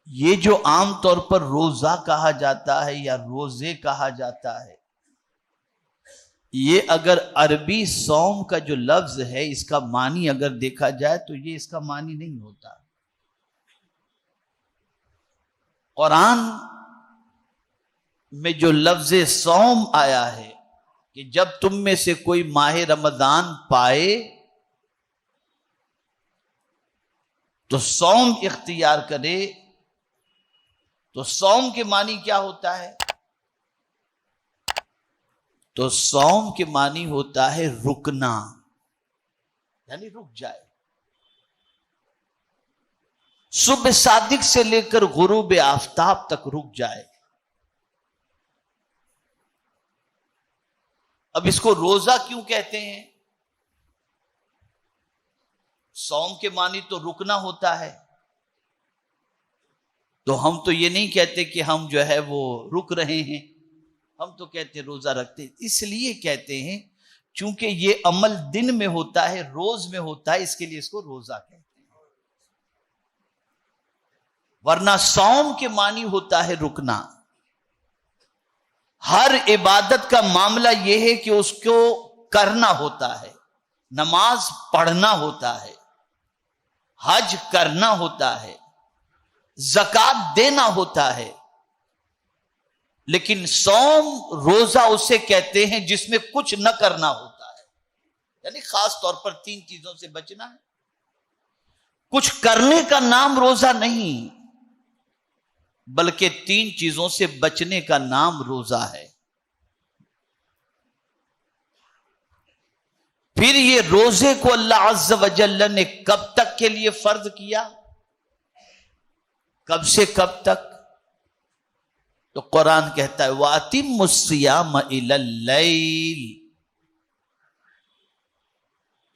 یہ جو عام طور پر روزہ کہا جاتا ہے یا روزے کہا جاتا ہے، یہ اگر عربی صوم کا جو لفظ ہے اس کا معنی اگر دیکھا جائے تو یہ اس کا معنی نہیں ہوتا۔ قرآن میں جو لفظ صوم آیا ہے کہ جب تم میں سے کوئی ماہ رمضان پائے تو صوم اختیار کرے، تو صوم کے معنی کیا ہوتا ہے؟ تو صوم کے معنی ہوتا ہے رکنا، یعنی رک جائے، صبح صادق سے لے کر غروب آفتاب تک رک جائے۔ اب اس کو روزہ کیوں کہتے ہیں؟ صوم کے معنی تو رکنا ہوتا ہے، تو ہم تو یہ نہیں کہتے کہ ہم جو ہے وہ رک رہے ہیں، ہم تو کہتے روزہ رکھتے، اس لیے کہتے ہیں چونکہ یہ عمل دن میں ہوتا ہے، روز میں ہوتا ہے، اس کے لیے اس کو روزہ کہتے ہیں۔ ورنہ صوم کے معنی ہوتا ہے رکنا۔ ہر عبادت کا معاملہ یہ ہے کہ اس کو کرنا ہوتا ہے، نماز پڑھنا ہوتا ہے، حج کرنا ہوتا ہے، زکوٰۃ دینا ہوتا ہے، لیکن صوم روزہ اسے کہتے ہیں جس میں کچھ نہ کرنا ہوتا ہے، یعنی خاص طور پر 3 چیزوں سے بچنا ہے۔ کچھ کرنے کا نام روزہ نہیں، بلکہ 3 چیزوں سے بچنے کا نام روزہ ہے۔ پھر یہ روزے کو اللہ عز و جل نے کب تک کے لیے فرض کیا؟ کب سے کب تک؟ تو قرآن کہتا ہے وَأَتِمُّ الصِّيَامَ إِلَى اللَّيْلِ،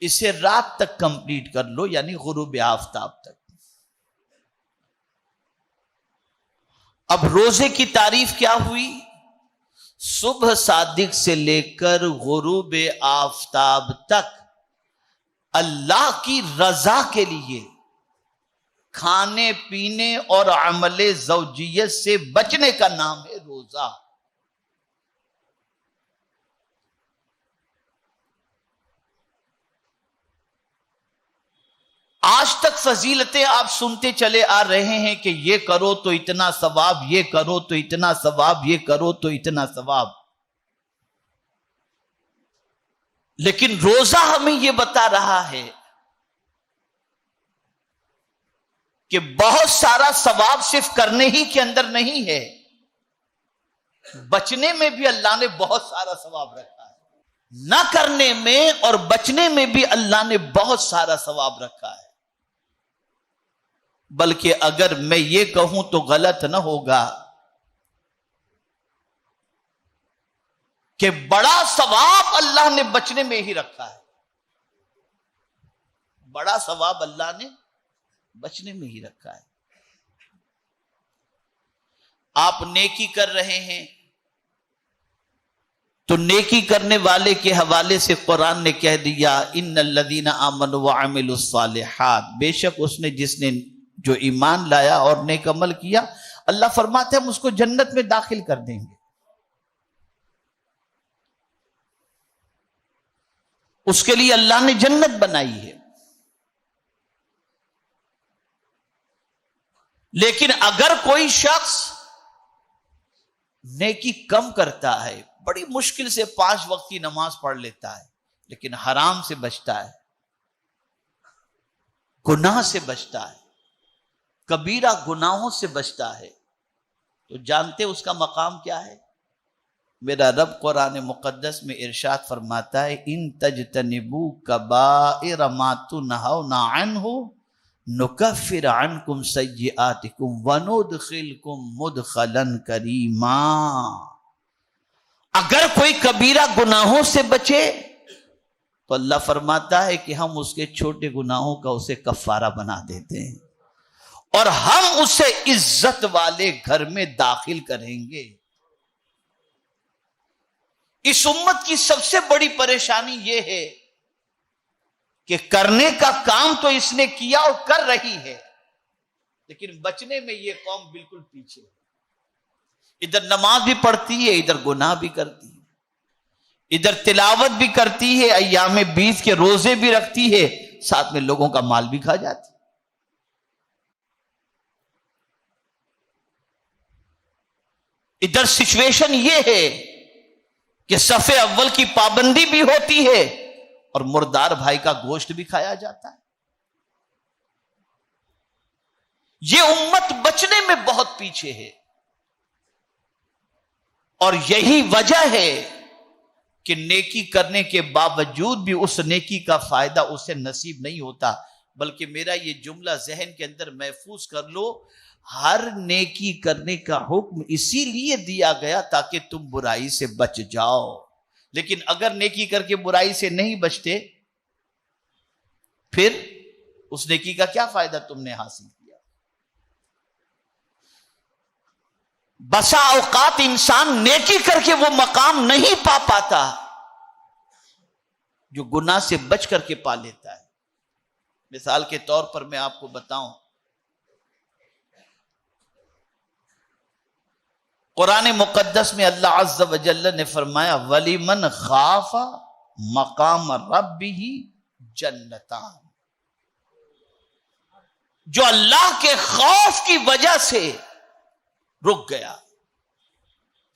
اسے رات تک کمپلیٹ کر لو، یعنی غروب آفتاب تک۔ اب روزے کی تعریف کیا ہوئی؟ صبح صادق سے لے کر غروب آفتاب تک اللہ کی رضا کے لیے کھانے پینے اور عمل زوجیت سے بچنے کا نام ہے روزہ۔ آج تک فضیلتیں آپ سنتے چلے آ رہے ہیں کہ یہ کرو تو اتنا ثواب، یہ کرو تو اتنا ثواب، یہ کرو تو اتنا ثواب، لیکن روزہ ہمیں یہ بتا رہا ہے کہ بہت سارا ثواب صرف کرنے ہی کے اندر نہیں ہے، بچنے میں بھی اللہ نے بہت سارا ثواب رکھا ہے، نہ کرنے میں اور بچنے میں بھی اللہ نے بہت سارا ثواب رکھا ہے۔ بلکہ اگر میں یہ کہوں تو غلط نہ ہوگا کہ بڑا ثواب اللہ نے بچنے میں ہی رکھا ہے، بڑا ثواب اللہ نے بچنے میں ہی رکھا ہے۔ آپ نیکی کر رہے ہیں تو نیکی کرنے والے کے حوالے سے قرآن نے کہہ دیا ان الذین آمنوا وعملوا الصالحات، بے شک اس نے جس نے جو ایمان لایا اور نیک عمل کیا، اللہ فرماتے ہیں ہم اس کو جنت میں داخل کر دیں گے۔ اس کے لیے اللہ نے جنت بنائی ہے۔ لیکن اگر کوئی شخص نیکی کم کرتا ہے، بڑی مشکل سے 5 وقت کی نماز پڑھ لیتا ہے، لیکن حرام سے بچتا ہے، گناہ سے بچتا ہے، کبیرہ گناہوں سے بچتا ہے، تو جانتے اس کا مقام کیا ہے؟ میرا رب قرآن مقدس میں ارشاد فرماتا ہے ان تجتنبوا کبائر ما تنہون عنہ نکفر عنکم سیئاتکم وندخلکم مدخلا کریما۔ اگر کوئی کبیرہ گناہوں سے بچے تو اللہ فرماتا ہے کہ ہم اس کے چھوٹے گناہوں کا اسے کفارہ بنا دیتے ہیں اور ہم اسے عزت والے گھر میں داخل کریں گے۔ اس امت کی سب سے بڑی پریشانی یہ ہے کہ کرنے کا کام تو اس نے کیا اور کر رہی ہے، لیکن بچنے میں یہ قوم بالکل پیچھے ہے۔ ادھر نماز بھی پڑھتی ہے، ادھر گناہ بھی کرتی ہے، ادھر تلاوت بھی کرتی ہے، ایام 20 کے روزے بھی رکھتی ہے، ساتھ میں لوگوں کا مال بھی کھا جاتی ہے۔ ادھر سچویشن یہ ہے کہ صف اول کی پابندی بھی ہوتی ہے اور مردار بھائی کا گوشت بھی کھایا جاتا ہے۔ یہ امت بچنے میں بہت پیچھے ہے، اور یہی وجہ ہے کہ نیکی کرنے کے باوجود بھی اس نیکی کا فائدہ اسے نصیب نہیں ہوتا۔ بلکہ میرا یہ جملہ ذہن کے اندر محفوظ کر لو، ہر نیکی کرنے کا حکم اسی لیے دیا گیا تاکہ تم برائی سے بچ جاؤ، لیکن اگر نیکی کر کے برائی سے نہیں بچتے پھر اس نیکی کا کیا فائدہ تم نے حاصل کیا؟ بسا اوقات انسان نیکی کر کے وہ مقام نہیں پا پاتا جو گناہ سے بچ کر کے پا لیتا ہے۔ مثال کے طور پر میں آپ کو بتاؤں، قرآن مقدس میں اللہ عز و جل نے فرمایا وَلِمَنْ خَافَ مَقَامَ رَبِّهِ جَنَّتَانِ، جو اللہ کے خوف کی وجہ سے رک گیا،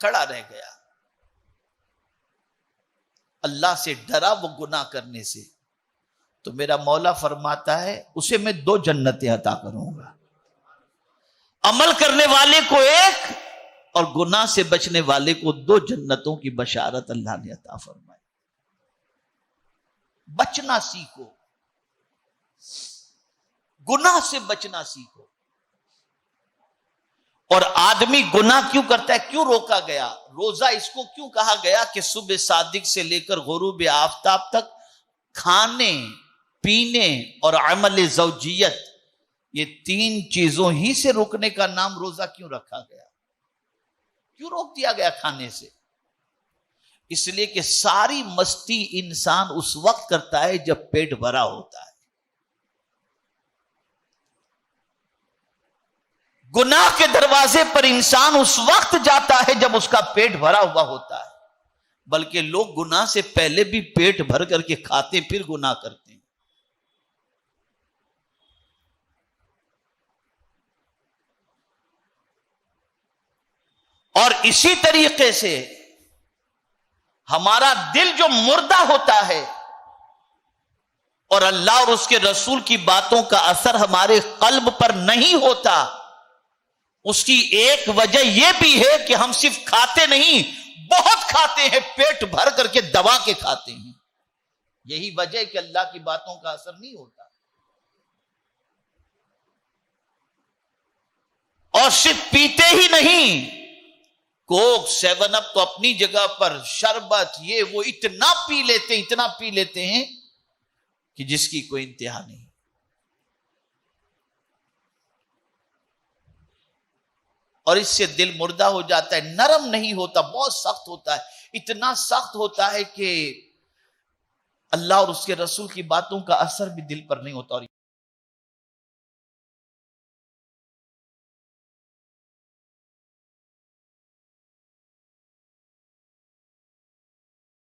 کھڑا رہ گیا، اللہ سے ڈرا وہ گناہ کرنے سے، تو میرا مولا فرماتا ہے اسے میں 2 جنتیں عطا کروں گا۔ عمل کرنے والے کو ایک اور گناہ سے بچنے والے کو 2 جنتوں کی بشارت اللہ نے عطا فرمائی۔ بچنا سیکھو، گناہ سے بچنا سیکھو۔ اور آدمی گناہ کیوں کرتا ہے؟ کیوں روکا گیا؟ روزہ اس کو کیوں کہا گیا کہ صبح صادق سے لے کر غروب آفتاب تک کھانے، پینے اور عمل زوجیت، یہ 3 چیزوں ہی سے رکنے کا نام روزہ کیوں رکھا گیا؟ کیوں روک دیا گیا کھانے سے؟ اس لیے کہ ساری مستی انسان اس وقت کرتا ہے جب پیٹ بھرا ہوتا ہے۔ گناہ کے دروازے پر انسان اس وقت جاتا ہے جب اس کا پیٹ بھرا ہوا ہوتا ہے، بلکہ لوگ گناہ سے پہلے بھی پیٹ بھر کر کے کھاتے پھر گناہ کرتے ہیں۔ اور اسی طریقے سے ہمارا دل جو مردہ ہوتا ہے اور اللہ اور اس کے رسول کی باتوں کا اثر ہمارے قلب پر نہیں ہوتا، اس کی ایک وجہ یہ بھی ہے کہ ہم صرف کھاتے نہیں، بہت کھاتے ہیں، پیٹ بھر کر کے دبا کے کھاتے ہیں۔ یہی وجہ ہے کہ اللہ کی باتوں کا اثر نہیں ہوتا۔ اور صرف پیتے ہی نہیں، کوک 7 اپ تو اپنی جگہ پر، شربت یہ وہ اتنا پی لیتے ہیں، اتنا پی لیتے ہیں کہ جس کی کوئی انتہا نہیں۔ اور اس سے دل مردہ ہو جاتا ہے، نرم نہیں ہوتا، بہت سخت ہوتا ہے، اتنا سخت ہوتا ہے کہ اللہ اور اس کے رسول کی باتوں کا اثر بھی دل پر نہیں ہوتا۔ اور